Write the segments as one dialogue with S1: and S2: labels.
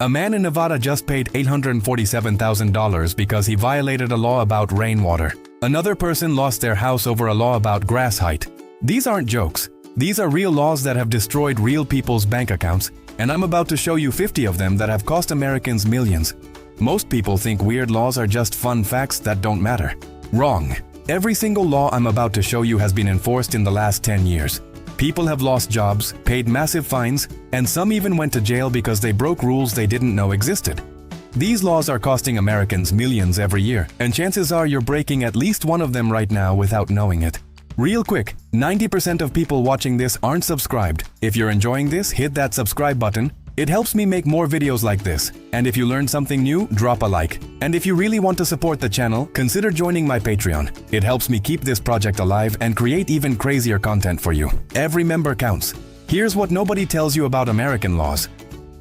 S1: A man in Nevada just paid $847,000 because he violated a law about rainwater. Another person lost their house over a law about grass height. These aren't jokes. These are real laws that have destroyed real people's bank accounts, and I'm about to show you 50 of them that have cost Americans millions. Most people think weird laws are just fun facts that don't matter. Wrong. Every single law I'm about to show you has been enforced in the last 10 years. People have lost jobs, paid massive fines, and some even went to jail because they broke rules they didn't know existed. These laws are costing Americans millions every year, and chances are you're breaking at least one of them right now without knowing it. Real quick, 90% of people watching this aren't subscribed. If you're enjoying this, hit that subscribe button. It helps me make more videos like this. And if you learned something new, drop a like. And if you really want to support the channel, consider joining my Patreon. It helps me keep this project alive and create even crazier content for you. Every member counts. Here's what nobody tells you about American laws.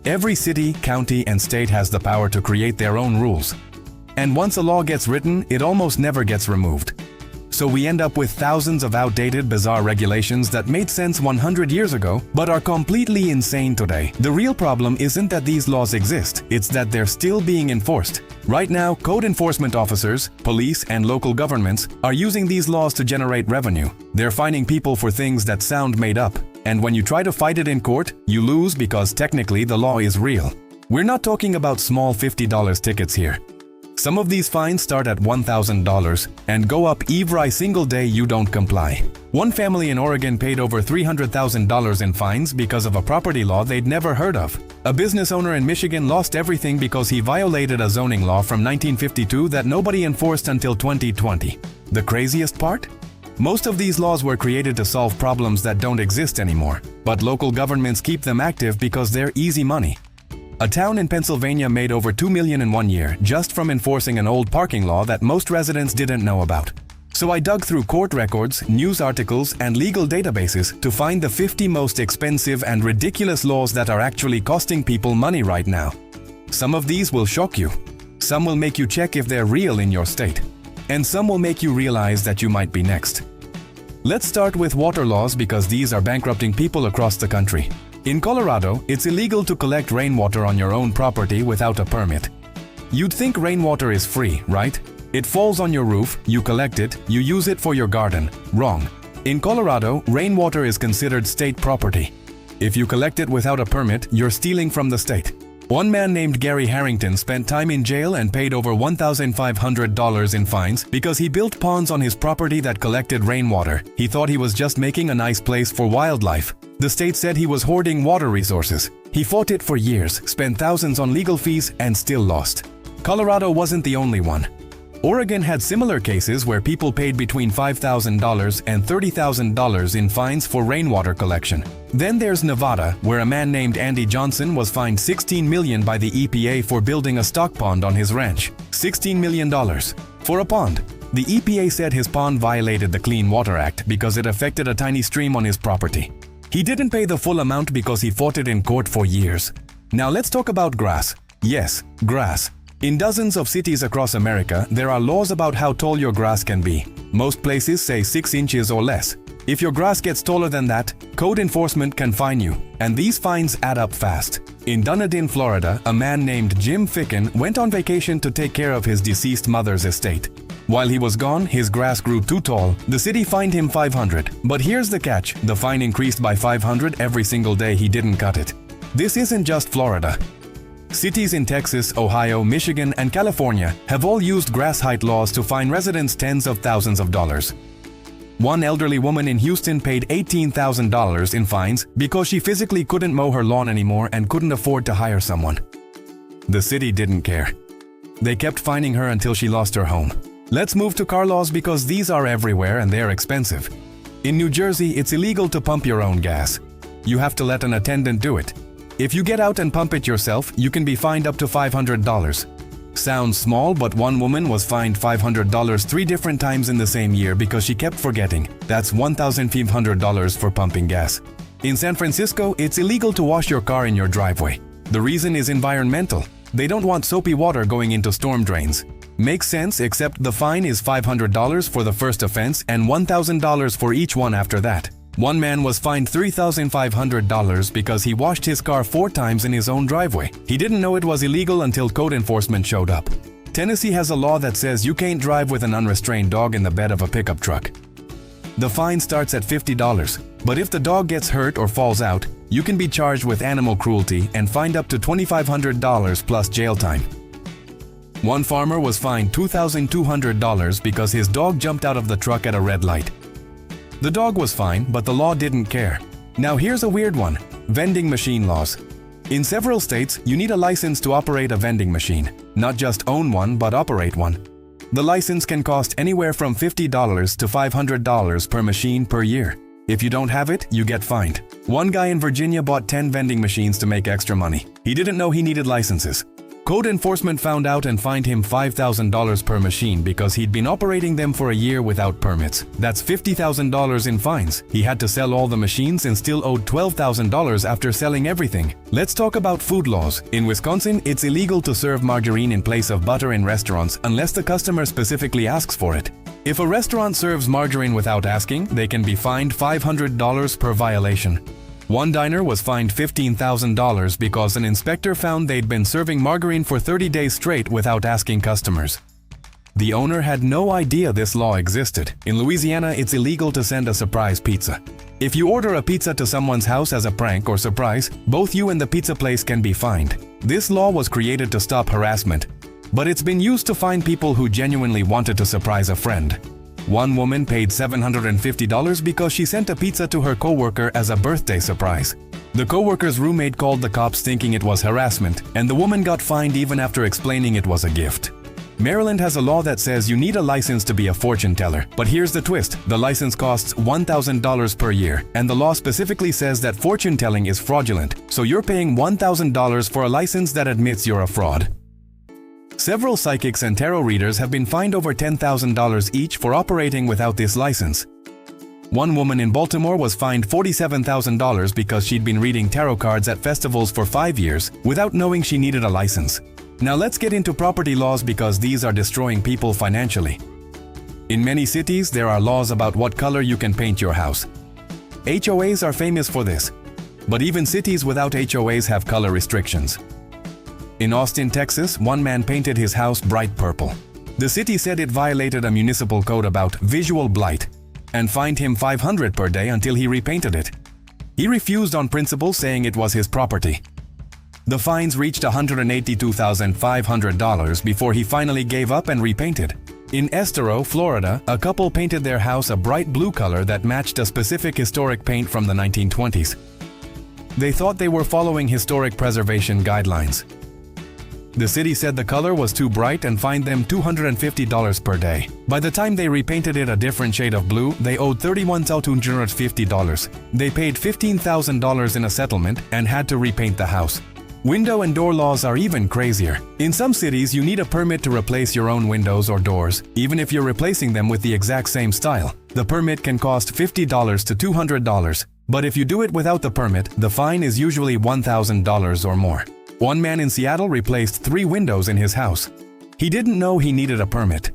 S1: Every city, county, and state has the power to create their own rules. And once a law gets written, it almost never gets removed. So we end up with thousands of outdated, bizarre regulations that made sense 100 years ago, but are completely insane today. The real problem isn't that these laws exist, it's that they're still being enforced. Right now, code enforcement officers, police, and local governments are using these laws to generate revenue. They're fining people for things that sound made up. And when you try to fight it in court, you lose because technically the law is real. We're not talking about small $50 tickets here. Some of these fines start at $1,000 and go up every single day you don't comply. One family in Oregon paid over $300,000 in fines because of a property law they'd never heard of. A business owner in Michigan lost everything because he violated a zoning law from 1952 that nobody enforced until 2020. The craziest part? Most of these laws were created to solve problems that don't exist anymore, but local governments keep them active because they're easy money. A town in Pennsylvania made over $2 million in 1 year just from enforcing an old parking law that most residents didn't know about. So I dug through court records, news articles, and legal databases to find the 50 most expensive and ridiculous laws that are actually costing people money right now. Some of these will shock you. Some will make you check if they're real in your state. And some will make you realize that you might be next. Let's start with water laws because these are bankrupting people across the country. In Colorado, it's illegal to collect rainwater on your own property without a permit. You'd think rainwater is free, right? It falls on your roof, you collect it, you use it for your garden. Wrong. In Colorado, rainwater is considered state property. If you collect it without a permit, you're stealing from the state. One man named Gary Harrington spent time in jail and paid over $1,500 in fines because he built ponds on his property that collected rainwater. He thought he was just making a nice place for wildlife. The state said he was hoarding water resources. He fought it for years, spent thousands on legal fees, and still lost. Colorado wasn't the only one. Oregon had similar cases where people paid between $5,000 and $30,000 in fines for rainwater collection. Then there's Nevada, where a man named Andy Johnson was fined $16 million by the EPA for building a stock pond on his ranch. $16 million for a pond. The EPA said his pond violated the Clean Water Act because it affected a tiny stream on his property. He didn't pay the full amount because he fought it in court for years. Now let's talk about grass. Yes, grass. In dozens of cities across America, there are laws about how tall your grass can be. Most places say 6 inches or less. If your grass gets taller than that, code enforcement can fine you, and these fines add up fast. In Dunedin, Florida, a man named Jim Ficken went on vacation to take care of his deceased mother's estate. While he was gone, his grass grew too tall. The city fined him $500. But here's the catch, the fine increased by $500 every single day he didn't cut it. This isn't just Florida. Cities in Texas, Ohio, Michigan, and California have all used grass height laws to fine residents tens of thousands of dollars. One elderly woman in Houston paid $18,000 in fines because she physically couldn't mow her lawn anymore and couldn't afford to hire someone. The city didn't care. They kept fining her until she lost her home. Let's move to car laws because these are everywhere and they're expensive. In New Jersey, it's illegal to pump your own gas. You have to let an attendant do it. If you get out and pump it yourself, you can be fined up to $500. Sounds small, but one woman was fined $500 3 different times in the same year because she kept forgetting. That's $1,500 for pumping gas. In San Francisco, it's illegal to wash your car in your driveway. The reason is environmental. They don't want soapy water going into storm drains. Makes sense, except the fine is $500 for the first offense and $1,000 for each one after that. One man was fined $3,500 because he washed his car 4 times in his own driveway. He didn't know it was illegal until code enforcement showed up. Tennessee has a law that says you can't drive with an unrestrained dog in the bed of a pickup truck. The fine starts at $50, but if the dog gets hurt or falls out, you can be charged with animal cruelty and fined up to $2,500 plus jail time. One farmer was fined $2,200 because his dog jumped out of the truck at a red light. The dog was fine, but the law didn't care. Now here's a weird one: vending machine laws. In several states, you need a license to operate a vending machine. Not just own one, but operate one. The license can cost anywhere from $50 to $500 per machine per year. If you don't have it, you get fined. One guy in Virginia bought 10 vending machines to make extra money. He didn't know he needed licenses. Code enforcement found out and fined him $5,000 per machine because he'd been operating them for a year without permits. That's $50,000 in fines. He had to sell all the machines and still owed $12,000 after selling everything. Let's talk about food laws. In Wisconsin, it's illegal to serve margarine in place of butter in restaurants unless the customer specifically asks for it. If a restaurant serves margarine without asking, they can be fined $500 per violation. One diner was fined $15,000 because an inspector found they'd been serving margarine for 30 days straight without asking customers. The owner had no idea this law existed. In Louisiana, it's illegal to send a surprise pizza. If you order a pizza to someone's house as a prank or surprise, both you and the pizza place can be fined. This law was created to stop harassment, but it's been used to fine people who genuinely wanted to surprise a friend. One woman paid $750 because she sent a pizza to her coworker as a birthday surprise. The coworker's roommate called the cops thinking it was harassment, and the woman got fined even after explaining it was a gift. Maryland has a law that says you need a license to be a fortune teller, but here's the twist: the license costs $1,000 per year, and the law specifically says that fortune telling is fraudulent, so you're paying $1,000 for a license that admits you're a fraud. Several psychics and tarot readers have been fined over $10,000 each for operating without this license. One woman in Baltimore was fined $47,000 because she'd been reading tarot cards at festivals for 5 years without knowing she needed a license. Now let's get into property laws because these are destroying people financially. In many cities, there are laws about what color you can paint your house. HOAs are famous for this, but even cities without HOAs have color restrictions. In Austin, Texas, one man painted his house bright purple. The city said it violated a municipal code about visual blight and fined him $500 per day until he repainted it. He refused on principle, saying it was his property. The fines reached $182,500 before he finally gave up and repainted. In Estero, Florida, a couple painted their house a bright blue color that matched a specific historic paint from the 1920s. They thought they were following historic preservation guidelines. The city said the color was too bright and fined them $250 per day. By the time they repainted it a different shade of blue, they owed $31,250. They paid $15,000 in a settlement and had to repaint the house. Window and door laws are even crazier. In some cities, you need a permit to replace your own windows or doors, even if you're replacing them with the exact same style. The permit can cost $50 to $200, but if you do it without the permit, the fine is usually $1,000 or more. One man in Seattle replaced 3 windows in his house. He didn't know he needed a permit.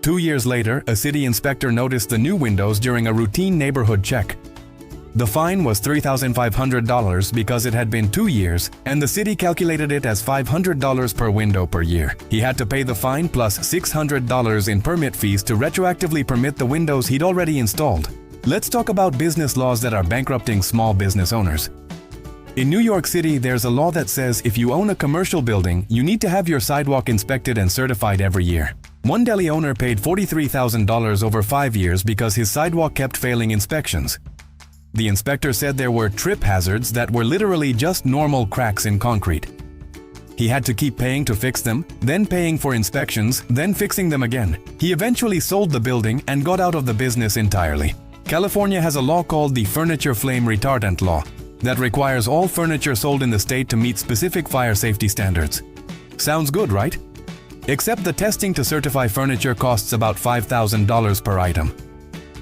S1: 2 years later, a city inspector noticed the new windows during a routine neighborhood check. The fine was $3,500 because it had been 2 years, and the city calculated it as $500 per window per year. He had to pay the fine plus $600 in permit fees to retroactively permit the windows he'd already installed. Let's talk about business laws that are bankrupting small business owners. In New York City, there's a law that says if you own a commercial building, you need to have your sidewalk inspected and certified every year. One deli owner paid $43,000 over 5 years because his sidewalk kept failing inspections. The inspector said there were trip hazards that were literally just normal cracks in concrete. He had to keep paying to fix them, then paying for inspections, then fixing them again. He eventually sold the building and got out of the business entirely. California has a law called the Furniture Flame Retardant Law that requires all furniture sold in the state to meet specific fire safety standards. Sounds good, right? Except the testing to certify furniture costs about $5,000 per item.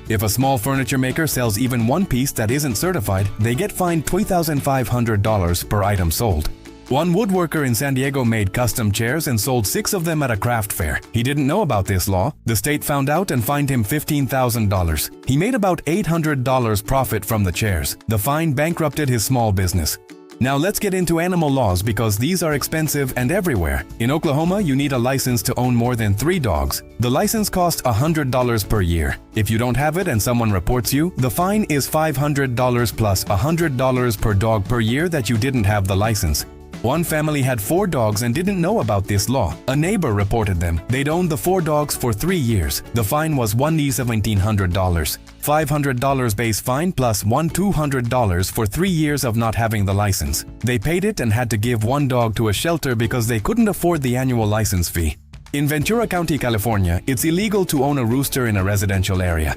S1: If a small furniture maker sells even one piece that isn't certified, they get fined $2,500 per item sold. One woodworker in San Diego made custom chairs and sold 6 of them at a craft fair. He didn't know about this law. The state found out and fined him $15,000. He made about $800 profit from the chairs. The fine bankrupted his small business. Now let's get into animal laws because these are expensive and everywhere. In Oklahoma, you need a license to own more than 3 dogs. The license costs $100 per year. If you don't have it and someone reports you, the fine is $500 plus $100 per dog per year that you didn't have the license. One family had 4 dogs and didn't know about this law. A neighbor reported them. They'd owned the 4 dogs for 3 years. The fine was $1,700. $500 base fine plus $200 for 3 years of not having the license. They paid it and had to give 1 dog to a shelter because they couldn't afford the annual license fee. In Ventura County, California, it's illegal to own a rooster in a residential area.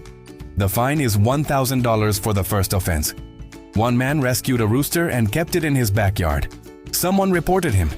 S1: The fine is $1,000 for the first offense. One man rescued a rooster and kept it in his backyard. Someone reported him.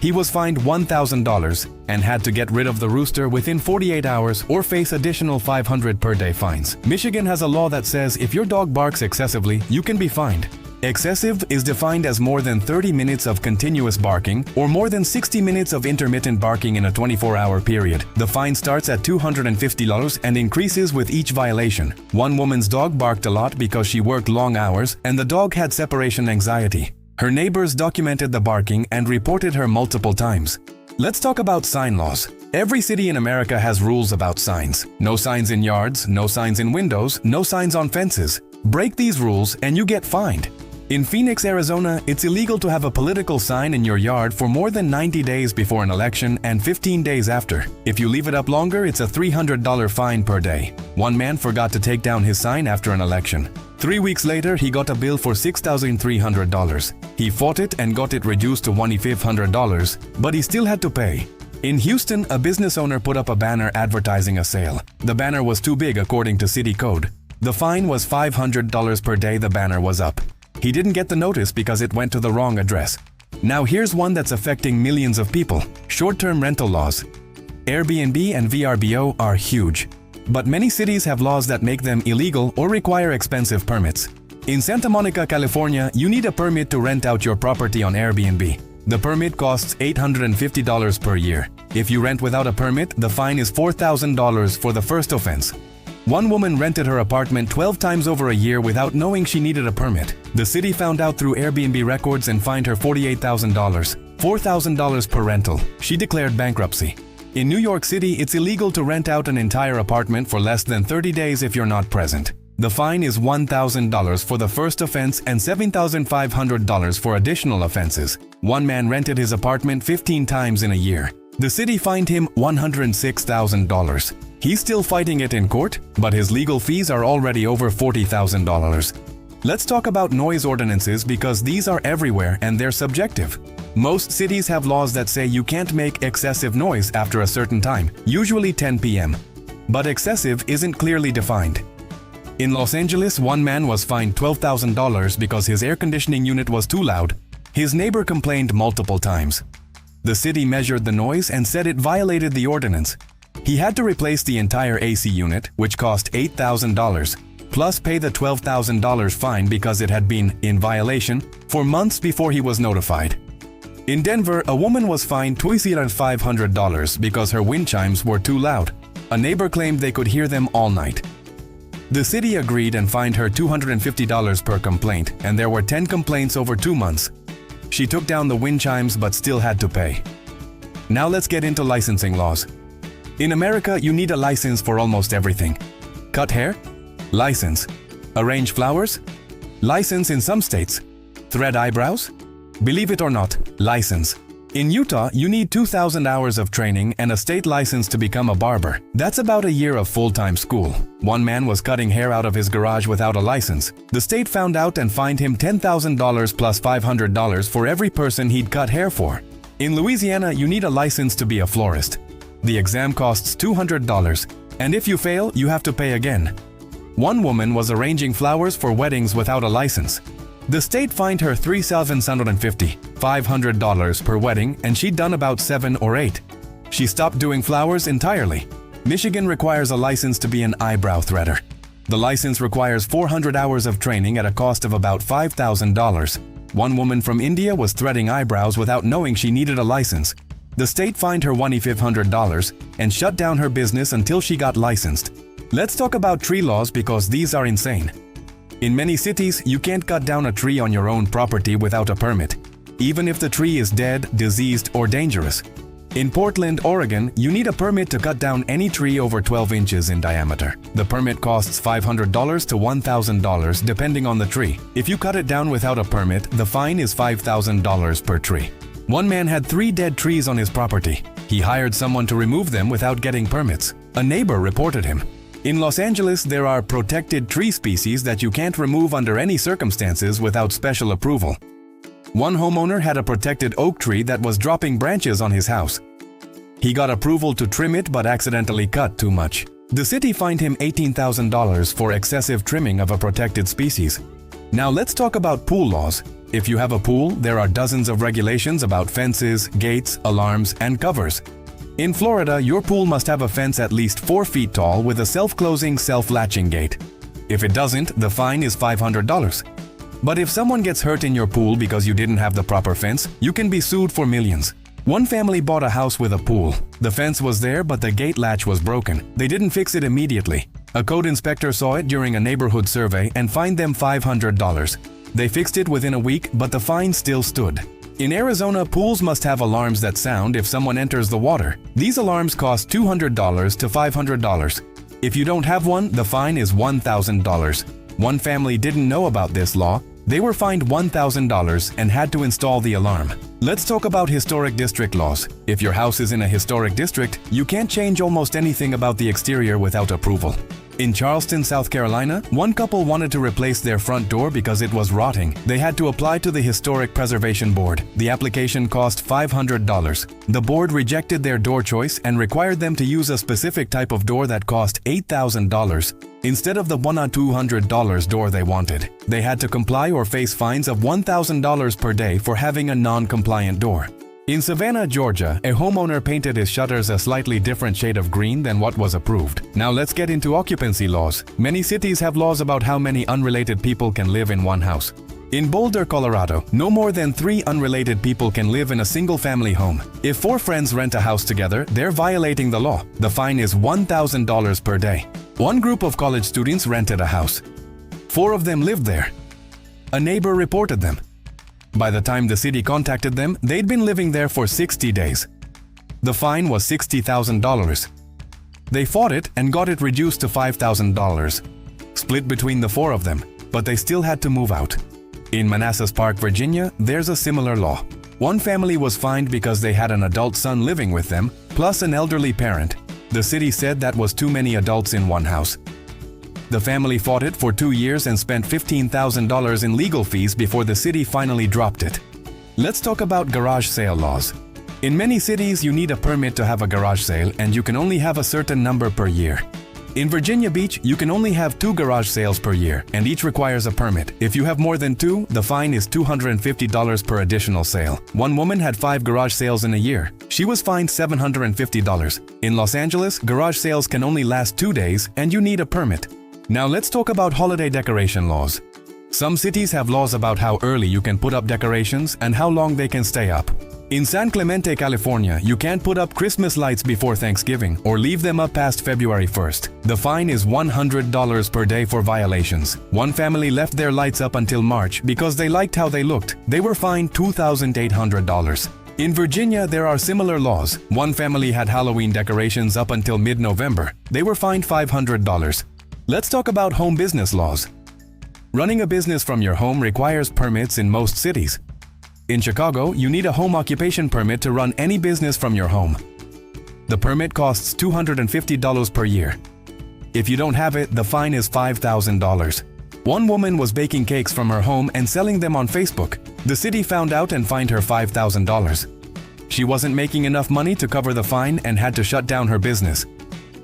S1: He was fined $1,000 and had to get rid of the rooster within 48 hours or face additional $500 per day fines. Michigan has a law that says if your dog barks excessively, you can be fined. Excessive is defined as more than 30 minutes of continuous barking or more than 60 minutes of intermittent barking in a 24-hour period. The fine starts at $250 and increases with each violation. One woman's dog barked a lot because she worked long hours and the dog had separation anxiety. Her neighbors documented the barking and reported her multiple times. Let's talk about sign laws. Every city in America has rules about signs. No signs in yards, no signs in windows, no signs on fences. Break these rules and you get fined. In Phoenix, Arizona, it's illegal to have a political sign in your yard for more than 90 days before an election and 15 days after. If you leave it up longer, it's a $300 fine per day. One man forgot to take down his sign after an election. 3 weeks later, he got a bill for $6,300. He fought it and got it reduced to $2,500, but he still had to pay. In Houston, a business owner put up a banner advertising a sale. The banner was too big according to city code. The fine was $500 per day the banner was up. He didn't get the notice because it went to the wrong address. Now here's one that's affecting millions of people. Short-term rental laws. Airbnb and VRBO are huge. But many cities have laws that make them illegal or require expensive permits. In Santa Monica, California, you need a permit to rent out your property on Airbnb. The permit costs $850 per year. If you rent without a permit, the fine is $4,000 for the first offense. One woman rented her apartment 12 times over a year without knowing she needed a permit. The city found out through Airbnb records and fined her $48,000, $4,000 per rental. She declared bankruptcy. In New York City, it's illegal to rent out an entire apartment for less than 30 days if you're not present. The fine is $1,000 for the first offense and $7,500 for additional offenses. One man rented his apartment 15 times in a year. The city fined him $106,000. He's still fighting it in court, but his legal fees are already over $40,000. Let's talk about noise ordinances because these are everywhere and they're subjective. Most cities have laws that say you can't make excessive noise after a certain time, usually 10 p.m. But excessive isn't clearly defined. In Los Angeles, one man was fined $12,000 because his air conditioning unit was too loud. His neighbor complained multiple times. The city measured the noise and said it violated the ordinance. He had to replace the entire AC unit, which cost $8,000, plus pay the $12,000 fine because it had been in violation for months before he was notified. In Denver, a woman was fined $2,500 because her wind chimes were too loud. A neighbor claimed they could hear them all night. The city agreed and fined her $250 per complaint, and there were 10 complaints over 2 months. She took down the wind chimes but still had to pay. Now let's get into licensing laws. In America, you need a license for almost everything. Cut hair? License. Arrange flowers? License in some states. Thread eyebrows? Believe it or not, license. In Utah, you need 2,000 hours of training and a state license to become a barber. That's about a year of full-time school. One man was cutting hair out of his garage without a license. The state found out and fined him $10,000 plus $500 for every person he'd cut hair for. In Louisiana, you need a license to be a florist. The exam costs $200, and if you fail, you have to pay again. One woman was arranging flowers for weddings without a license. The state fined her $3,750, $500 per wedding, and she'd done about 7 or 8. She stopped doing flowers entirely. Michigan requires a license to be an eyebrow threader. The license requires 400 hours of training at a cost of about $5,000. One woman from India was threading eyebrows without knowing she needed a license. The state fined her $1,500 and shut down her business until she got licensed. Let's talk about tree laws because these are insane. In many cities, you can't cut down a tree on your own property without a permit, even if the tree is dead, diseased, or dangerous. In Portland, Oregon, you need a permit to cut down any tree over 12 inches in diameter. The permit costs $500 to $1,000 depending on the tree. If you cut it down without a permit, the fine is $5,000 per tree. One man had 3 dead trees on his property. He hired someone to remove them without getting permits. A neighbor reported him. In Los Angeles, there are protected tree species that you can't remove under any circumstances without special approval. One homeowner had a protected oak tree that was dropping branches on his house. He got approval to trim it but accidentally cut too much. The city fined him $18,000 for excessive trimming of a protected species. Now let's talk about pool laws. If you have a pool, there are dozens of regulations about fences, gates, alarms, and covers. In Florida, your pool must have a fence at least 4 feet tall with a self-closing, self-latching gate. If it doesn't, the fine is $500. But if someone gets hurt in your pool because you didn't have the proper fence, you can be sued for millions. One family bought a house with a pool. The fence was there, but the gate latch was broken. They didn't fix it immediately. A code inspector saw it during a neighborhood survey and fined them $500. They fixed it within a week, but the fine still stood. In Arizona, pools must have alarms that sound if someone enters the water. These alarms cost $200 to $500. If you don't have one, the fine is $1,000. One family didn't know about this law. They were fined $1,000 and had to install the alarm. Let's talk about historic district laws. If your house is in a historic district, you can't change almost anything about the exterior without approval. In Charleston, South Carolina, one couple wanted to replace their front door because it was rotting. They had to apply to the Historic Preservation Board. The application cost $500. The board rejected their door choice and required them to use a specific type of door that cost $8,000 instead of the $1,200 door they wanted. They had to comply or face fines of $1,000 per day for having a non-compliant door. In Savannah, Georgia, a homeowner painted his shutters a slightly different shade of green than what was approved. Now let's get into occupancy laws. Many cities have laws about how many unrelated people can live in one house. In Boulder, Colorado, no more than 3 unrelated people can live in a single-family home. If 4 friends rent a house together, they're violating the law. The fine is $1,000 per day. One group of college students rented a house. 4 of them lived there. A neighbor reported them. By the time the city contacted them, they'd been living there for 60 days. The fine was $60,000. They fought it and got it reduced to $5,000, split between the 4 of them, but they still had to move out. In Manassas Park, Virginia, there's a similar law. One family was fined because they had an adult son living with them, plus an elderly parent. The city said that was too many adults in one house. The family fought it for 2 years and spent $15,000 in legal fees before the city finally dropped it. Let's talk about garage sale laws. In many cities, you need a permit to have a garage sale and you can only have a certain number per year. In Virginia Beach, you can only have 2 garage sales per year and each requires a permit. If you have more than 2, the fine is $250 per additional sale. One woman had 5 garage sales in a year. She was fined $750. In Los Angeles, garage sales can only last 2 days and you need a permit. Now let's talk about holiday decoration laws. Some cities have laws about how early you can put up decorations and how long they can stay up. In San Clemente, California, you can't put up Christmas lights before Thanksgiving or leave them up past February 1st. The fine is $100 per day for violations. One family left their lights up until March because they liked how they looked. They were fined $2,800. In Virginia, there are similar laws. One family had Halloween decorations up until mid-November. They were fined $500. Let's talk about home business laws. Running a business from your home requires permits in most cities. In Chicago, you need a home occupation permit to run any business from your home. The permit costs $250 per year. If you don't have it, the fine is $5,000. One woman was baking cakes from her home and selling them on Facebook. The city found out and fined her $5,000. She wasn't making enough money to cover the fine and had to shut down her business.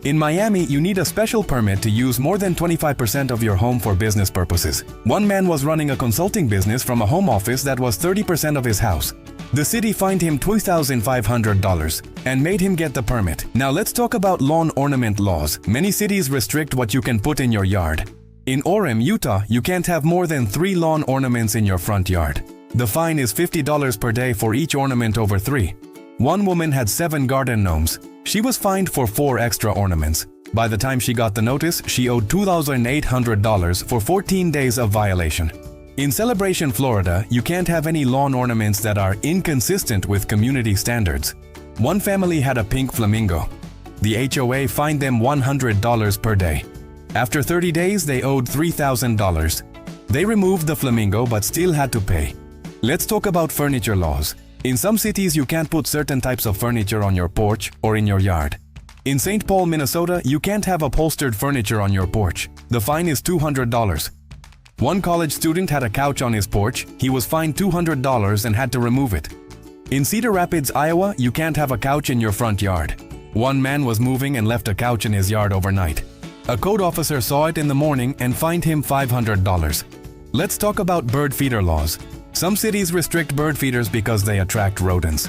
S1: In Miami, you need a special permit to use more than 25% of your home for business purposes. One man was running a consulting business from a home office that was 30% of his house. The city fined him $2,500 and made him get the permit. Now let's talk about lawn ornament laws. Many cities restrict what you can put in your yard. In Orem, Utah, you can't have more than 3 lawn ornaments in your front yard. The fine is $50 per day for each ornament over 3. One woman had 7 garden gnomes. She was fined for 4 extra ornaments. By the time she got the notice, she owed $2,800 for 14 days of violation. In Celebration, Florida, you can't have any lawn ornaments that are inconsistent with community standards. One family had a pink flamingo. The HOA fined them $100 per day. After 30 days, they owed $3,000. They removed the flamingo but still had to pay. Let's talk about furniture laws. In some cities, you can't put certain types of furniture on your porch or in your yard. In St. Paul, Minnesota, you can't have upholstered furniture on your porch. The fine is $200. One college student had a couch on his porch. He was fined $200 and had to remove it. In Cedar Rapids, Iowa, you can't have a couch in your front yard. One man was moving and left a couch in his yard overnight. A code officer saw it in the morning and fined him $500. Let's talk about bird feeder laws. Some cities restrict bird feeders because they attract rodents.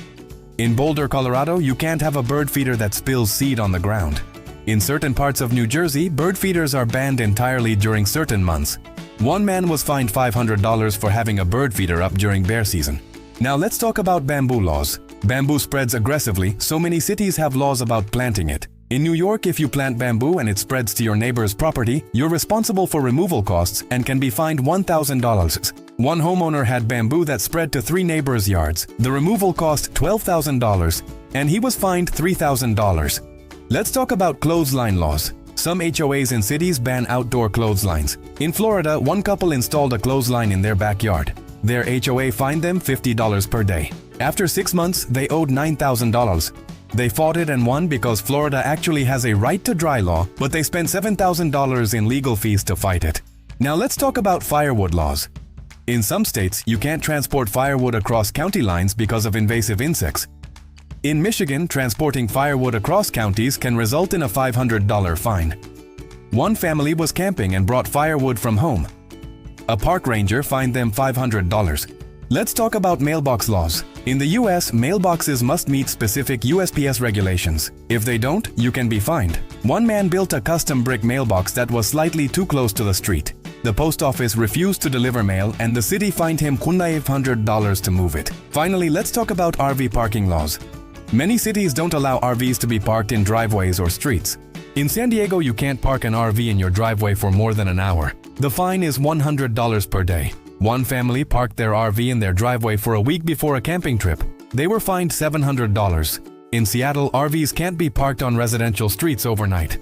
S1: In Boulder, Colorado, you can't have a bird feeder that spills seed on the ground. In certain parts of New Jersey, bird feeders are banned entirely during certain months. One man was fined $500 for having a bird feeder up during bear season. Now let's talk about bamboo laws. Bamboo spreads aggressively, so many cities have laws about planting it. In New York, if you plant bamboo and it spreads to your neighbor's property, you're responsible for removal costs and can be fined $1,000. One homeowner had bamboo that spread to 3 neighbors' yards. The removal cost $12,000 and he was fined $3,000. Let's talk about clothesline laws. Some HOAs in cities ban outdoor clotheslines. In Florida, one couple installed a clothesline in their backyard. Their HOA fined them $50 per day. After 6 months, they owed $9,000. They fought it and won because Florida actually has a right to dry law, but they spent $7,000 in legal fees to fight it. Now let's talk about firewood laws. In some states, you can't transport firewood across county lines because of invasive insects. In Michigan, transporting firewood across counties can result in a $500 fine. One family was camping and brought firewood from home. A park ranger fined them $500. Let's talk about mailbox laws. In the US, mailboxes must meet specific USPS regulations. If they don't, you can be fined. One man built a custom brick mailbox that was slightly too close to the street. The post office refused to deliver mail and the city fined him $500 to move it. Finally, let's talk about RV parking laws. Many cities don't allow RVs to be parked in driveways or streets. In San Diego, you can't park an RV in your driveway for more than an hour. The fine is $100 per day. One family parked their RV in their driveway for a week before a camping trip. They were fined $700. In Seattle, RVs can't be parked on residential streets overnight.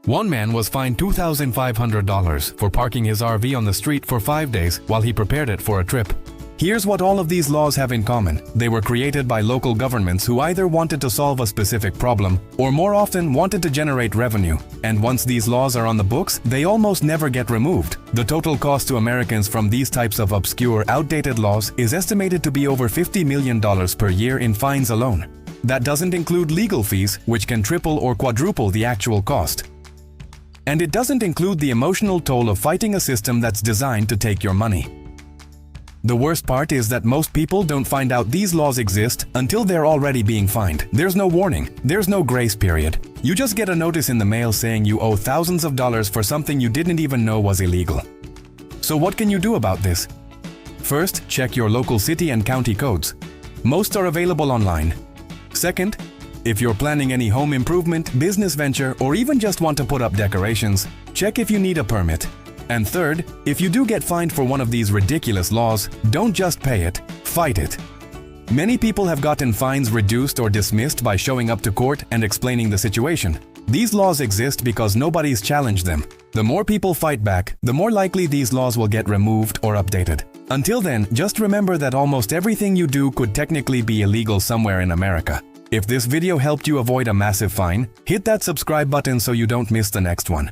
S1: One man was fined $2,500 for parking his RV on the street for 5 days while he prepared it for a trip. Here's what all of these laws have in common. They were created by local governments who either wanted to solve a specific problem or more often wanted to generate revenue. And once these laws are on the books, they almost never get removed. The total cost to Americans from these types of obscure, outdated laws is estimated to be over $50 million per year in fines alone. That doesn't include legal fees, which can triple or quadruple the actual cost. And it doesn't include the emotional toll of fighting a system that's designed to take your money. The worst part is that most people don't find out these laws exist until they're already being fined. There's no warning. There's no grace period. You just get a notice in the mail saying you owe thousands of dollars for something you didn't even know was illegal. So what can you do about this? First, check your local city and county codes. Most are available online. Second, if you're planning any home improvement, business venture, or even just want to put up decorations, check if you need a permit. And third, if you do get fined for one of these ridiculous laws, don't just pay it, fight it. Many people have gotten fines reduced or dismissed by showing up to court and explaining the situation. These laws exist because nobody's challenged them. The more people fight back, the more likely these laws will get removed or updated. Until then, just remember that almost everything you do could technically be illegal somewhere in America. If this video helped you avoid a massive fine, hit that subscribe button so you don't miss the next one.